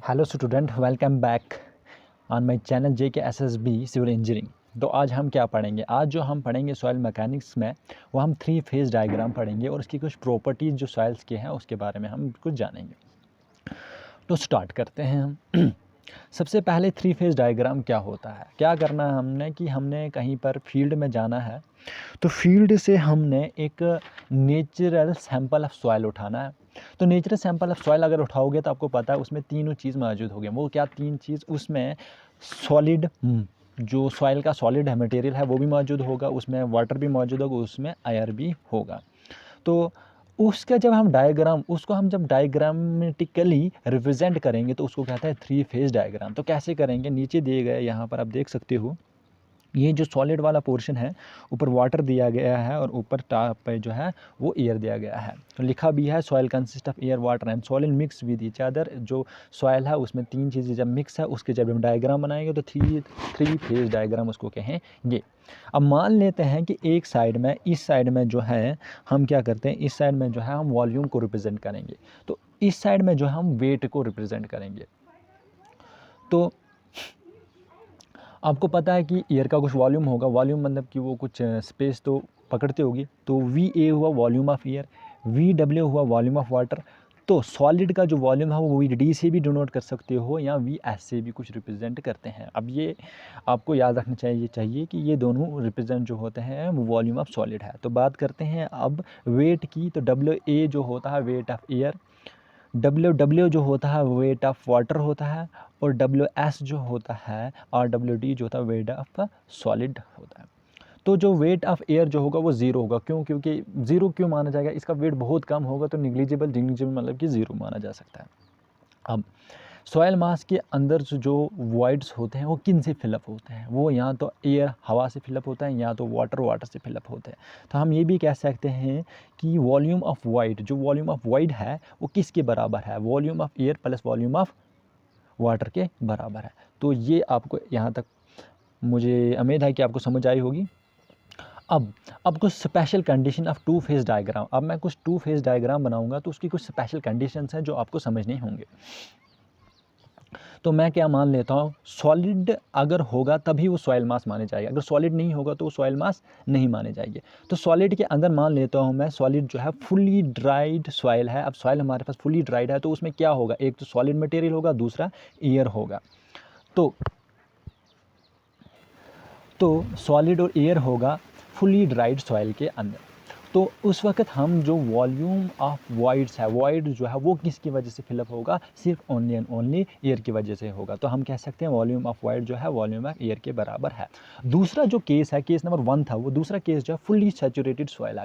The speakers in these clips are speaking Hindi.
Hello student, welcome back on my channel JKSSB civil engineering. तो आज हम क्या पढ़ेंगे? आज जो हम पढ़ेंगे सॉइल मैकेनिक्स में वो हम 3 फेज़ डायग्राम पढ़ेंगे और उसकी कुछ प्रॉपर्टीज़ जो सॉइल्स के हैं उसके बारे में हम कुछ जानेंगे। तो स्टार्ट करते हैं हम। सबसे पहले 3 फेज़ डायग्राम क्या होता है? क्या करना है हमने कि हमने कहीं पर फील्ड में जाना है, तो फील्ड से हमने एक नेचुरल सैंपल ऑफ सॉइल उठाना है। तो नेचुरल सैंपल ऑफ सॉइल अगर उठाओगे तो आपको पता है उसमें तीनों चीज़ मौजूद होगी। वो क्या तीन चीज़? उसमें सॉलिड जो सॉइल का सॉलिड है, मटेरियल है, वो भी मौजूद होगा, उसमें वाटर भी मौजूद होगा, उसमें एयर भी होगा। तो उसका जब हम डायग्राम उसको हम जब डायग्रामेटिकली रिप्रेजेंट करेंगे तो उसको कहता है 3 फेज़ डायग्राम। तो कैसे करेंगे? नीचे दिए गए यहाँ पर आप देख सकते हो, ये जो सॉलिड वाला पोर्शन है, ऊपर वाटर दिया गया है और ऊपर टॉप पे जो है वो एयर दिया गया है। तो लिखा भी है soil consist of air, water and soil mix with each other. जो सॉइल है उसमें तीन चीज़ें जब मिक्स है उसके जब हम डायग्राम बनाएंगे तो थ्री फेज डायग्राम उसको कहेंगे। अब मान लेते हैं कि एक साइड में, इस साइड में जो है हम क्या करते हैं, इस साइड में जो है हम वॉल्यूम को रिप्रेजेंट करेंगे, तो इस साइड में जो है हम वेट को रिप्रेजेंट करेंगे। तो आपको पता है कि एयर का कुछ वॉल्यूम होगा, वॉल्यूम मतलब कि वो कुछ स्पेस तो पकड़ते होगी। तो VA हुआ वॉल्यूम ऑफ एयर, VW हुआ वॉल्यूम ऑफ वाटर। तो सॉलिड का जो वॉल्यूम है वो VD से भी डिनोट कर सकते हो या VS से भी कुछ रिप्रेजेंट करते हैं। अब ये आपको याद रखना चाहिए कि ये दोनों रिप्रेजेंट जो होते हैं वो वॉल्यूम ऑफ सॉलिड है। तो बात करते हैं अब वेट की। तो WA जो होता है वेट ऑफ एयर, WW जो होता है वेट ऑफ वाटर होता है, और WS जो होता है RWD जो होता है वेट ऑफ सॉलिड होता है। तो जो वेट ऑफ एयर जो होगा वो ज़ीरो होगा। क्यों? क्योंकि ज़ीरो क्यों माना जाएगा? इसका वेट बहुत कम होगा, तो निग्लिजिबल मतलब कि ज़ीरो माना जा सकता है। अब सॉयल मास के अंदर जो वॉइड्स होते हैं वो किन से फिलअप होते हैं? वो या तो एयर हवा से फिलअप होता है या तो वाटर से फिलअप होते हैं। तो हम ये भी कह सकते हैं कि वॉल्यूम ऑफ वॉइड, जो वॉल्यूम ऑफ वॉइड है वो किसके बराबर है? Volume of air plus volume of water के बराबर है। तो ये आपको यहाँ तक मुझे उम्मीद है कि आपको समझ आई होगी। अब कुछ special condition of 2 phase diagram. अब मैं कुछ 2 फेज़ डायग्राम बनाऊंगा तो उसकी कुछ स्पेशल कंडीशंस हैं जो आपको समझने होंगे। तो मैं क्या मान लेता हूँ, सॉलिड अगर होगा तभी वो सॉइल मास माने जाएगा, अगर सॉलिड नहीं होगा तो वो सॉइल मास नहीं माने जाएंगे। तो सॉलिड के अंदर मान लेता हूँ मैं, सॉलिड जो है फुली ड्राइड सॉइल है। अब सॉइल हमारे पास फुली ड्राइड है तो उसमें क्या होगा? एक तो सॉलिड मटेरियल होगा, दूसरा एयर होगा। तो सॉलिड और एयर होगा फुली ड्राइड सॉइल के अंदर। तो उस वक्त हम जो वॉल्यूम ऑफ वॉइड्स है, वॉइड जो है वो किसकी वजह से फिलअप होगा? सिर्फ ओनली एंड ओनली एयर की वजह से होगा। तो हम कह सकते हैं वॉल्यूम ऑफ वॉइड जो है वॉल्यूम ऑफ एयर के बराबर है। दूसरा जो केस है, केस नंबर 1 था, वो दूसरा केस जो है फुल्ली सैचुरेटेड सॉइल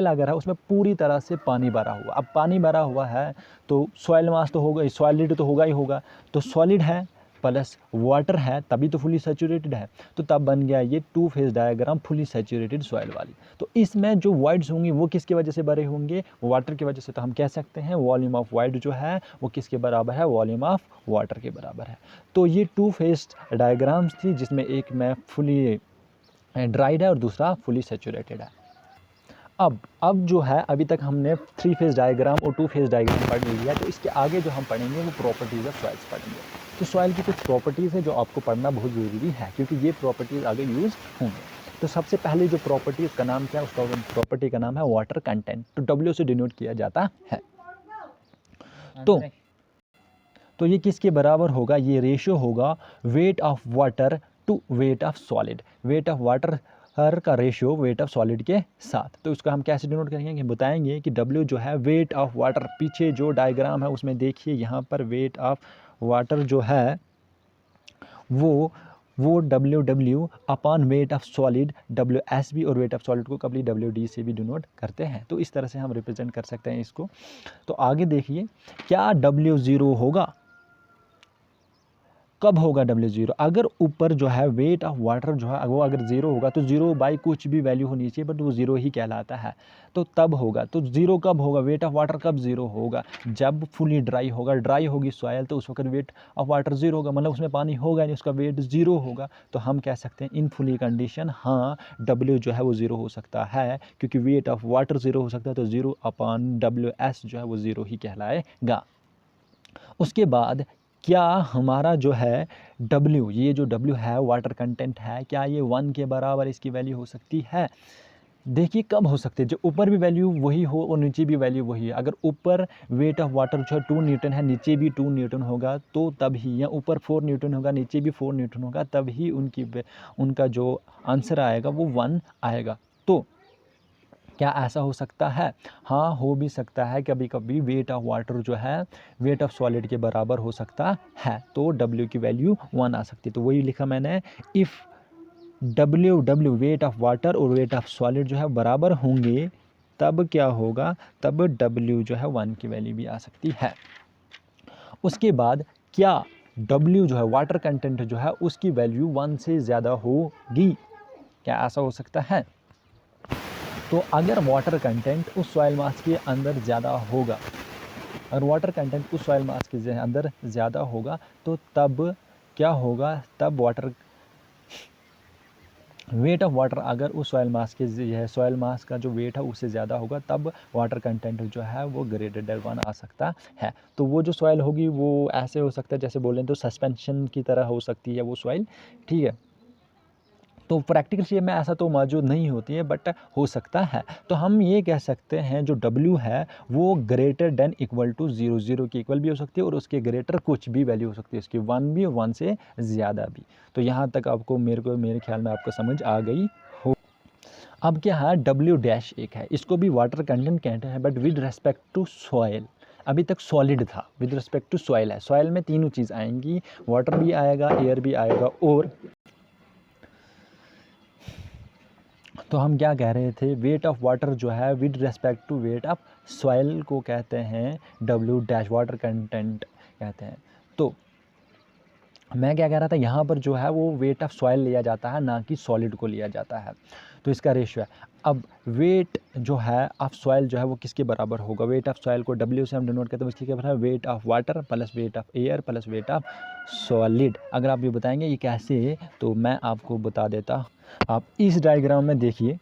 अगर है उसमें पूरी तरह से पानी भरा हुआ। अब पानी भरा हुआ है तो सॉइल मास तो होगा, सॉलिड तो होगा ही होगा। तो सॉलिड है प्लस वाटर है तभी तो फुली सैचुरेटेड है। तो तब बन गया ये 2 phase diagram fully saturated soil वाली। तो इसमें जो वॉइड्स होंगी वो किसकी वजह से भरे होंगे? वाटर की वजह से। तो हम कह सकते हैं वॉल्यूम ऑफ वॉइड जो है वो किसके बराबर है? वॉल्यूम ऑफ वाटर के बराबर है। तो ये 2 फेज़ डायग्राम्स थी जिसमें एक में फुली ड्राइड है और दूसरा फुली सैचुरेटेड है। अब जो है अभी तक हमने 3 फेज़ डायग्राम और 2 फेज़ डायग्राम पढ़ लिया, तो इसके आगे जो हम पढ़ेंगे वो प्रॉपर्टीज़ ऑफ सॉइल्स पढ़ेंगे। तो सॉइल की कुछ प्रॉपर्टीज़ है जो आपको पढ़ना बहुत ज़रूरी है क्योंकि ये प्रॉपर्टीज़ आगे यूज़ होंगे। तो सबसे पहले जो प्रॉपर्टीज़ का नाम क्या है? उसका प्रॉपर्टी का नाम है वाटर कंटेंट। तो W से डिनोट किया जाता है। तो ये किसके बराबर होगा? ये रेशियो होगा weight of water to weight of solid. Weight of water हर का रेशियो वेट ऑफ सॉलिड के साथ। तो उसका हम कैसे डिनोट करेंगे कि बताएंगे कि W जो है वेट ऑफ वाटर, पीछे जो डायग्राम है उसमें देखिए यहाँ पर वेट ऑफ वाटर जो है वो WW upon weight of solid WSB, और वेट ऑफ सॉलिड को कभी WD से भी डिनोट करते हैं। तो इस तरह से हम रिप्रेजेंट कर सकते हैं इसको। तो आगे देखिए, क्या W0 होगा? कब होगा W0? अगर ऊपर जो है वेट ऑफ वाटर जो है वो अगर ज़ीरो होगा तो ज़ीरो बाई कुछ भी वैल्यू होनी चाहिए बट वो ज़ीरो ही कहलाता है। तो तब होगा। तो ज़ीरो कब होगा? वेट ऑफ वाटर कब ज़ीरो होगा? जब फुली ड्राई होगा, ड्राई होगी सॉयल तो उस वक्त वेट ऑफ वाटर ज़ीरो होगा, मतलब उसमें पानी होगा नहीं, उसका वेट ज़ीरो होगा। तो हम कह सकते हैं इन फुली कंडीशन हाँ W जो है वो ज़ीरो हो सकता है क्योंकि वेट ऑफ वाटर ज़ीरो हो सकता है। तो ज़ीरो अपॉन WS जो है वो ज़ीरो ही कहलाएगा। उसके बाद क्या हमारा जो है W, ये जो W है वाटर कंटेंट है, क्या ये 1 के बराबर इसकी वैल्यू हो सकती है? देखिए कब हो सकती है, जो ऊपर भी वैल्यू वही हो और नीचे भी वैल्यू वही है। अगर ऊपर वेट ऑफ वाटर जो है 2 न्यूटन है, नीचे भी 2 न्यूटन होगा तो तब ही, या ऊपर 4 न्यूटन होगा नीचे भी 4 न्यूटन होगा, तब ही उनका जो आंसर आएगा वो 1 आएगा। तो क्या ऐसा हो सकता है? हाँ, हो भी सकता है। कभी कभी वेट ऑफ वाटर जो है वेट ऑफ सॉलिड के बराबर हो सकता है, तो W की वैल्यू 1 आ सकती है। तो वही लिखा मैंने, if W wait of water और वेट ऑफ सॉलिड जो है बराबर होंगे, तब क्या होगा, तब W जो है 1 की वैल्यू भी आ सकती है। उसके बाद क्या W जो है वाटर कंटेंट जो है उसकी वैल्यू 1 से ज़्यादा होगी? क्या ऐसा हो सकता है? तो अगर वाटर कंटेंट उस सॉइल मास के अंदर ज़्यादा होगा, अगर वाटर कंटेंट उस सॉइल मास के अंदर ज़्यादा होगा तो तब क्या होगा, तब वाटर वेट ऑफ वाटर अगर उस सॉइल मास के है, सॉइल मास का जो वेट है उससे ज़्यादा होगा, तब वाटर कंटेंट जो है वो ग्रेटर देन 1 आ सकता है। तो वो जो सॉइल होगी वो ऐसे हो सकता है, जैसे बोलें तो सस्पेंशन की तरह हो सकती है वो सॉइल, ठीक है। तो प्रैक्टिकल शेप में ऐसा तो मौजूद नहीं होती है, बट हो सकता है। तो हम ये कह सकते हैं जो W है वो ग्रेटर देन इक्वल टू 0, 0 के इक्वल भी हो सकती है और उसके ग्रेटर कुछ भी वैल्यू हो सकती है, उसकी 1 भी और 1 से ज़्यादा भी। तो यहाँ तक आपको मेरे ख्याल में आपको समझ आ गई हो। अब क्या है, W' एक है, इसको भी वाटर कंटेंट कहते हैं, but with respect to soil. अभी तक सॉलिड था, विद रिस्पेक्ट टू सॉइल है। सॉइल में तीनों चीज़ आएंगी, वाटर भी आएगा, एयर भी आएगा, और तो हम क्या कह रहे थे, वेट ऑफ वाटर जो है with respect to weight of soil को कहते हैं W' वाटर कंटेंट कहते हैं। तो मैं क्या कह रहा था, यहाँ पर जो है वो वेट ऑफ सॉइल लिया जाता है, ना कि सॉलिड को लिया जाता है। तो इसका रेशियो है। अब वेट जो है ऑफ सॉइल जो है वो किसके बराबर होगा? वेट ऑफ सॉइल को W से हम डिनोट करते हैं, इसके क्या बराबर है, wait of water plus weight of air plus wait of solid. अगर आप ये बताएंगे ये कैसे, तो मैं आपको बता देता। आप इस डायग्राम में देखिए,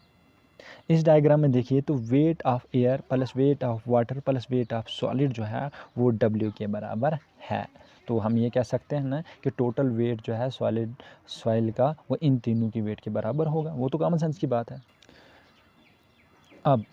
इस डायग्राम में देखिए तो weight of air plus wait of water plus wait of solid जो है वो W के बराबर है। तो हम ये कह सकते हैं ना कि टोटल वेट जो है सॉइल का वो इन तीनों की वेट के बराबर होगा। वो तो कॉमन सेंस की बात है। अब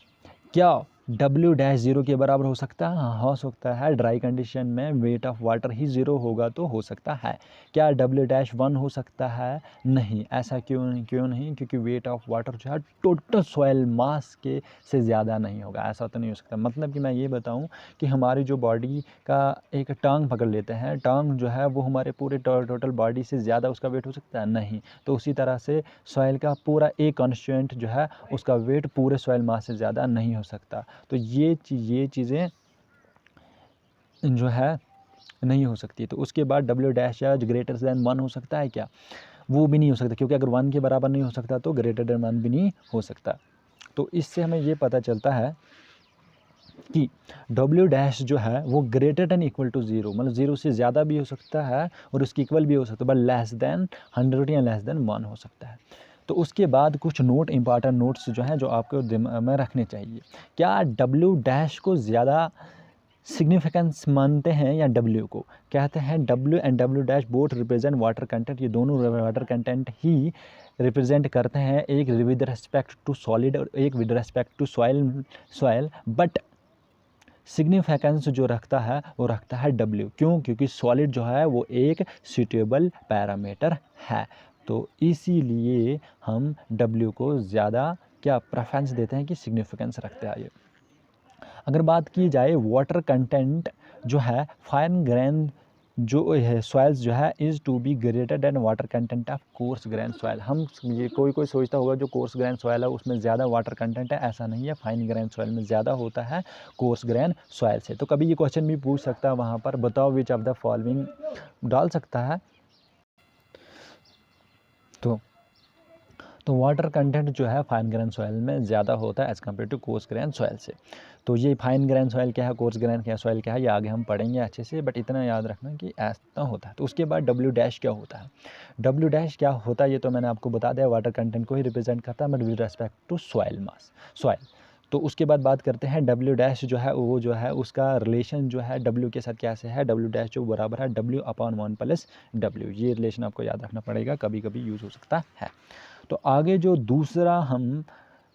क्या W' 0 के बराबर हो सकता है? हाँ, हो सकता है। ड्राई कंडीशन में वेट ऑफ वाटर ही 0 होगा तो हो सकता है। क्या W' 1 हो सकता है? नहीं। ऐसा क्यों नहीं? क्योंकि वेट ऑफ वाटर जो है टोटल सॉइल मास के से ज़्यादा नहीं होगा। ऐसा तो नहीं हो सकता। मतलब कि मैं ये बताऊं कि हमारी जो बॉडी का एक टांग पकड़ लेते हैं, टांग जो है वो हमारे पूरे टोटल बॉडी से ज़्यादा उसका वेट हो सकता है? नहीं। तो उसी तरह से सॉइल का पूरा एक कॉन्स्टिट्यूएंट जो है उसका वेट पूरे सॉइल मास से ज़्यादा नहीं हो सकता। तो ये चीज़ें जो है नहीं हो सकती। तो उसके बाद W' या ग्रेटर देन 1 हो सकता है क्या? वो भी नहीं हो सकता, क्योंकि अगर 1 के बराबर नहीं हो सकता तो ग्रेटर देन 1 भी नहीं हो सकता। तो इससे हमें ये पता चलता है कि W' जो है वो ग्रेटर देन इक्वल टू 0, मतलब 0 से ज़्यादा भी हो सकता है और उसकी इक्वल भी हो सकता है, बट लेस देन 100 या लेस देन 1 हो सकता है। तो उसके बाद कुछ इंपॉर्टेंट नोट्स जो हैं जो आपको दिमाग में रखने चाहिए। क्या W' को ज़्यादा सिग्निफिकेंस मानते हैं या W को? कहते हैं W and W' both represent water content, ये दोनों वाटर कंटेंट ही रिप्रेजेंट करते हैं, एक विद रिस्पेक्ट टू सॉलिड और एक with respect to soil, but significance जो रखता है वो रखता है W। क्यों? क्योंकि सॉलिड जो है वो एक सूटेबल पैरामीटर है। तो इसीलिए हम W को ज़्यादा क्या प्रेफरेंस देते हैं कि सिग्निफिकेंस रखते हैं ये। अगर बात की जाए वाटर कंटेंट जो है फाइन ग्रेन जो है सॉइल्स जो है is to be greater than water content of coarse grain soil. हम ये कोई सोचता होगा जो कोर्स ग्रेन सॉइल है उसमें ज़्यादा वाटर कंटेंट है, ऐसा नहीं है। फाइन ग्रेन सॉइल में ज़्यादा होता है कोर्स ग्रेन सॉइल से। तो कभी ये क्वेश्चन भी पूछ सकता है वहाँ पर, बताओ विच ऑफ द फॉलोइंग डाल सकता है। तो वाटर कंटेंट जो है फाइन ग्रेन सॉइल में ज़्यादा होता है as compared to coarse grain soil से। तो ये फाइन ग्रेन सॉइल क्या है, कोर्स ग्रेन क्या सॉइल क्या है, ये आगे हम पढ़ेंगे अच्छे से, बट इतना याद रखना कि ऐसा होता है। तो उसके बाद W' क्या होता है? W' क्या होता है ये तो मैंने आपको बता दिया, वाटर कंटेंट को ही रिप्रेजेंट करता है, but with respect to soil mass, soil तो उसके बाद बात करते हैं डब्ल्यू डैश जो है वो जो है उसका रिलेशन जो है डब्ल्यू के साथ कैसे है, डब्ल्यू डैश जो बराबर है डब्ल्यू अपॉन 1 प्लस डब्ल्यू। ये रिलेशन आपको याद रखना पड़ेगा, कभी कभी यूज़ हो सकता है। तो आगे जो दूसरा हम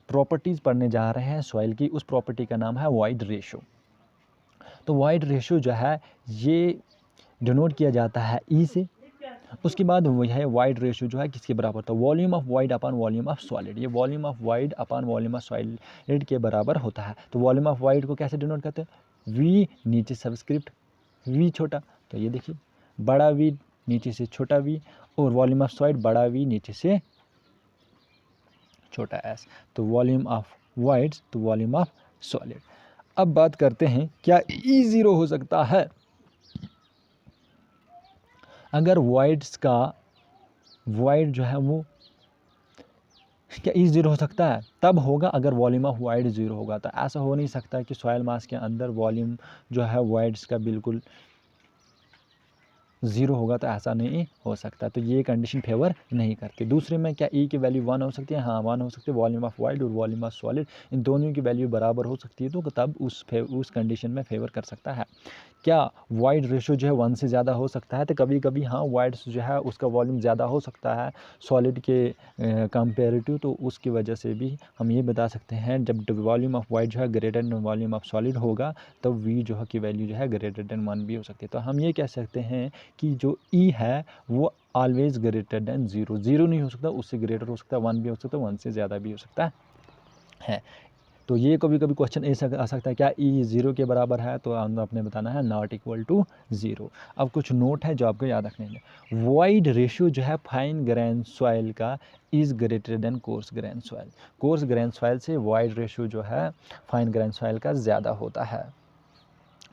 प्रॉपर्टीज़ पढ़ने जा रहे हैं सॉइल की, उस प्रॉपर्टी का नाम है वॉइड रेशो। तो वॉइड रेशो जो है ये डिनोट किया जाता है ई से। उसके बाद वो है वाइड रेशो जो है किसके बराबर होता है, volume of void upon volume of solid. ये volume of void upon volume of solid के बराबर होता है। तो वॉल्यूम ऑफ वाइड को कैसे डिनोट करते हैं, वी नीचे सबस्क्रिप्ट वी छोटा, तो ये देखिए बड़ा वी नीचे से छोटा वी, और वॉल्यूम ऑफ सॉलिड बड़ा वी नीचे से छोटा एस। तो वॉल्यूम ऑफ वाइड्स तो वॉल्यूम ऑफ सॉलिड। अब बात करते हैं क्या ई ज़ीरो हो सकता है। अगर वाइड्स का वाइड जो है वो क्या ई ज़ीरो हो सकता है, तब होगा अगर वॉल्यूम ऑफ वाइड ज़ीरो होगा। तो ऐसा हो नहीं सकता कि सॉइल मास के अंदर वॉल्यूम जो है वाइड्स का बिल्कुल ज़ीरो होगा, तो ऐसा नहीं हो सकता। तो ये कंडीशन फेवर नहीं करती। दूसरे में क्या ई की वैल्यू 1 हो सकती है, हाँ 1 हो सकती है। वॉल्यूम ऑफ वाइड और वॉल्यूम ऑफ सॉलिड इन दोनों की वैल्यू बराबर हो सकती है, तो तब उस कंडीशन में फेवर कर सकता है। क्या वाइड रेशो जो है 1 से ज़्यादा हो सकता है, तो कभी कभी हाँ वाइड जो है उसका वॉल्यूम ज़्यादा हो सकता है सॉलिड के कंपेरेटिव। तो उसकी वजह से भी हम ये बता सकते हैं जब वॉल्यूम ऑफ वाइड जो है greater than volume of solid होगा, तो वी जो है की वैल्यू जो है ग्रेटर देन 1 भी हो सकती है। तो हम ये कह सकते हैं कि जो ई है वो always greater than zero, zero नहीं हो सकता, उससे ग्रेटर हो सकता है, 1 भी हो सकता है, 1 से ज़्यादा भी हो सकता है। तो ये कभी कभी क्वेश्चन ऐसा आ सकता है क्या ई ज़ीरो के बराबर है, तो आपने बताना है नॉट इक्वल टू ज़ीरो। अब कुछ नोट है जो आपको याद रखने हैं। वाइड रेशियो जो है फाइन ग्रेन सॉइल का is greater than course grain soil. Course grain soil से वाइड रेशियो जो है फाइन ग्रेन सॉइल का ज़्यादा होता है।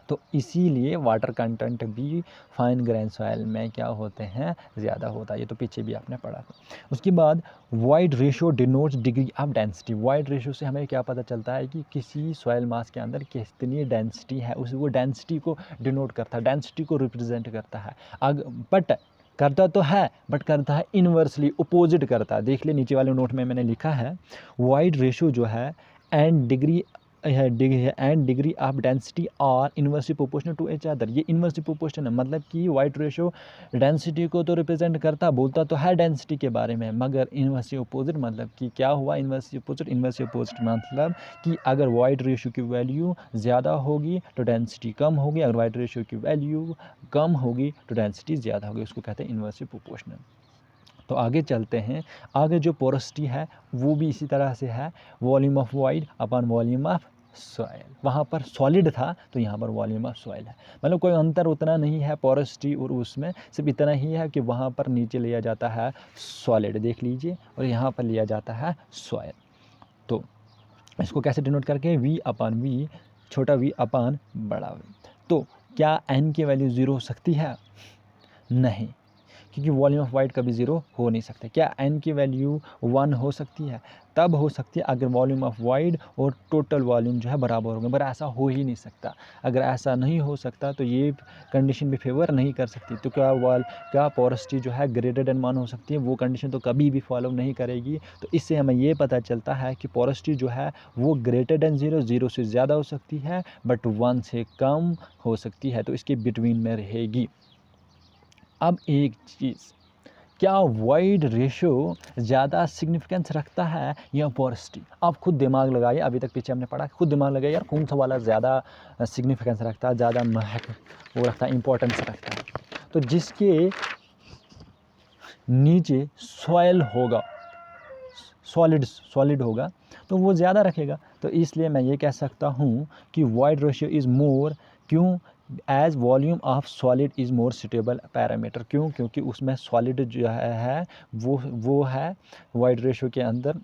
तो इसीलिए वाटर कंटेंट भी फाइन ग्रेन सॉइल में क्या होते हैं, ज़्यादा होता है। ये तो पीछे भी आपने पढ़ा था। उसके बाद wide ratio denotes degree of density. Wide ratio से हमें क्या पता चलता है कि किसी सॉइल मास के अंदर कितनी डेंसिटी है, उस वो डेंसिटी को डिनोट करता है, डेंसिटी को रिप्रेजेंट करता है। बट करता तो है, बट करता है इन्वर्सली, अपोजिट करता है। देख ले नीचे वाले नोट में मैंने लिखा है वाइड रेशो जो है and degree and degree of density are inversely proportional to each other. ये इन्वर्सली प्रोपोर्शनल है, मतलब कि वाइड रेशो डेंसिटी को तो रिप्रेजेंट करता, बोलता तो है डेंसिटी के बारे में, मगर इन्वर्सली अपोजिट मतलब कि क्या हुआ, इन्वर्सली अपोजिट मतलब कि अगर वाइड रेशो की वैल्यू ज़्यादा होगी तो डेंसिटी कम होगी, अगर वाइड रेशो की वैल्यू कम होगी तो डेंसिटी ज़्यादा होगी, उसको कहते हैं इन्वर्सली प्रोपोर्शनल। तो आगे चलते हैं। आगे जो पोरोसिटी है वो भी इसी तरह से है, volume of void upon volume of soil. वहाँ पर सॉलिड था तो यहाँ पर वॉल्यूम ऑफ सॉइल है, मतलब कोई अंतर उतना नहीं है पोरोसिटी और उसमें, सिर्फ इतना ही है कि वहाँ पर नीचे लिया जाता है सॉलिड, देख लीजिए, और यहाँ पर लिया जाता है सॉइल। तो इसको कैसे डिनोट करके, वी अपॉन वी, छोटा वी अपॉन बड़ा वी। तो क्या एन की वैल्यू ज़ीरो हो सकती है, नहीं, क्योंकि वॉल्यूम ऑफ वाइड कभी ज़ीरो हो नहीं सकता। क्या एन की वैल्यू 1 हो सकती है, तब हो सकती है अगर वॉल्यूम ऑफ वाइड और टोटल वॉल्यूम जो है बराबर होंगे, पर ऐसा हो ही नहीं सकता। अगर ऐसा नहीं हो सकता तो ये कंडीशन भी फेवर नहीं कर सकती। तो क्या पोरोसिटी जो है ग्रेटर देन 1 हो सकती है, वो कंडीशन तो कभी भी फॉलो नहीं करेगी। तो इससे हमें ये पता चलता है कि पोरोसिटी जो है वो ग्रेटर देन ज़ीरो, ज़ीरो से ज़्यादा हो सकती है, बट 1 से कम हो सकती है, तो इसके बिटवीन में रहेगी। अब एक चीज़, क्या वाइड रेशो ज़्यादा सिग्निफिकेंस रखता है या पोरोसिटी? आप खुद दिमाग लगाइए, अभी तक पीछे हमने पढ़ा, खुद दिमाग लगाइए यार, कौन सा वाला ज़्यादा सिग्निफिकेंस रखता है, ज़्यादा वो रखता है, इंपॉर्टेंस रखता है। तो जिसके नीचे सॉइल होगा, सॉलिड होगा, तो वो ज़्यादा रखेगा। तो इसलिए मैं ये कह सकता हूँ कि वाइड रेशियो इज़ मोर, क्यों, as volume of solid is more suitable parameter. क्यों, क्योंकि उसमें सॉलिड जो है वो है वाइड रेशियो के अंदर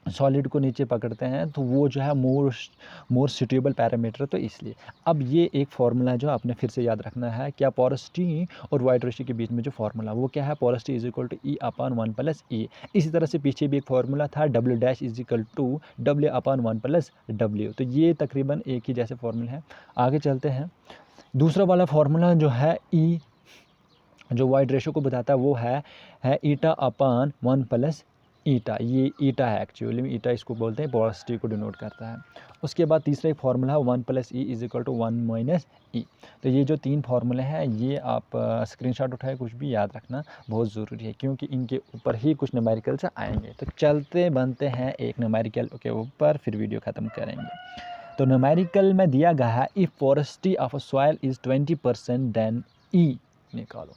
सॉलिड को नीचे पकड़ते हैं, तो वो जो है मोर सुटेबल पैरामीटर। तो इसलिए अब ये एक फार्मूला जो आपने फिर से याद रखना है, क्या पोरोसिटी और वाइड रेशियो के बीच में जो फार्मूला वो क्या है, porosity is equal to e upon 1 plus a. इसी तरह से पीछे भी एक फार्मूला था, W dash is equal to W upon 1 plus W. तो ये तकरीबन एक ही जैसे फार्मूला है। आगे चलते हैं। दूसरा वाला फार्मूला जो है ई, जो वाइड रेशियो को बताता है, वो है ईटा अपॉन 1 प्लस ईटा, ये ईटा है एक्चुअली में, ईटा इसको बोलते हैं, पोरोसिटी को डिनोट करता है। उसके बाद तीसरा एक फार्मूला है 1 + e = 1 - e। तो ये जो 3 फार्मूले हैं ये आप स्क्रीनशॉट उठाए, कुछ भी याद रखना बहुत ज़रूरी है क्योंकि इनके ऊपर ही कुछ न्यूमेरिकल्स आएंगे। तो चलते बनते हैं एक न्यूमेरिकल के ऊपर, फिर वीडियो ख़त्म करेंगे। तो न्यूमेरिकल में दिया गया है if porosity of a soil is 20% then e निकालो।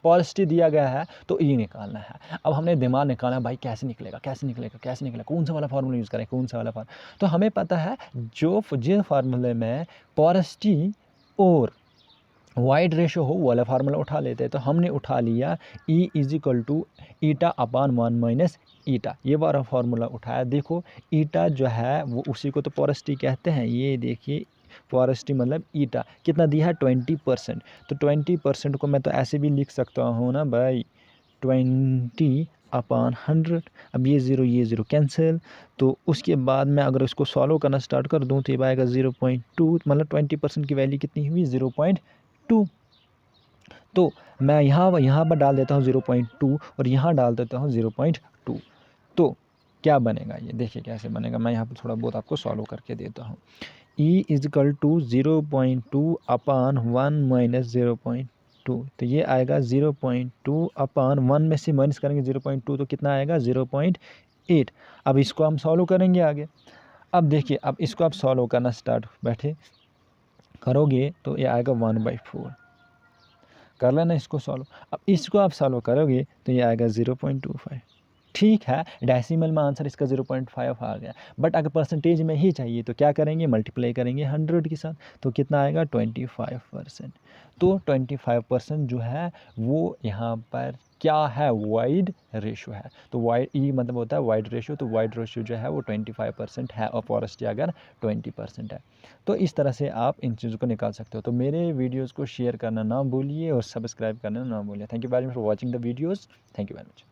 पोरोसिटी दिया गया है तो ई निकालना है। अब हमने दिमाग निकाला भाई कैसे निकलेगा, कैसे निकलेगा, कैसे निकलेगा, कौन सा वाला फार्मूला यूज़ करें, कौन सा वाला फार्मूला। तो हमें पता है जिस फार्मूले में पोरोसिटी और वाइड रेशो हो वो वाला फार्मूला उठा लेते हैं। तो हमने उठा लिया E = η/1 - ईटा, ये वाला फार्मूला उठाया। देखो ईटा जो है वो उसी को तो पोरोसिटी कहते हैं। ये देखिए पोरोसिटी मतलब ईटा कितना दिया है 20%। तो 20% को मैं तो ऐसे भी लिख सकता हूँ ना भाई, 20/100। अब ये ज़ीरो कैंसिल। तो उसके बाद मैं अगर इसको सॉल्व करना स्टार्ट कर दूँ तो ये आएगा 0.2, मतलब 20% की वैल्यू कितनी हुई 0.2। तो मैं यहाँ पर डाल देता हूँ 0.2 और यहाँ डाल देता हूँ 0.2। तो क्या बनेगा ये देखिए कैसे बनेगा। मैं यहाँ पर थोड़ा बहुत आपको सॉल्व करके देता हूँ। E = 0.2/1 - 0.2। तो ये आएगा 0.2/1 में से माइनस करेंगे 0.2 तो कितना आएगा 0.8। अब इसको हम सॉल्व करेंगे आगे। अब देखिए अब इसको आप सॉल्व करना स्टार्ट बैठे करोगे तो ये आएगा 1/4। कर लेना इसको सॉल्व। अब इसको आप सॉल्व करोगे तो ये आएगा 0.25। ठीक है, डेसिमल में आंसर इसका 0.5 आ गया। बट अगर परसेंटेज में ही चाहिए तो क्या करेंगे, मल्टीप्लाई करेंगे 100 के साथ। तो कितना आएगा 25%। तो 25% जो है वो यहाँ पर क्या है, वाइड रेशो है। तो वाइड ई मतलब होता है वाइड रेशो। तो वाइड रेशो जो है वो 25% है और पोरोसिटी अगर 20% है। तो इस तरह से आप इन चीज़ों को निकाल सकते हो। तो मेरे वीडियोज़ को शेयर करना ना भूलिए और सब्सक्राइब करना ना भूलिए। Thank you very much for watching the videos. Thank you very much.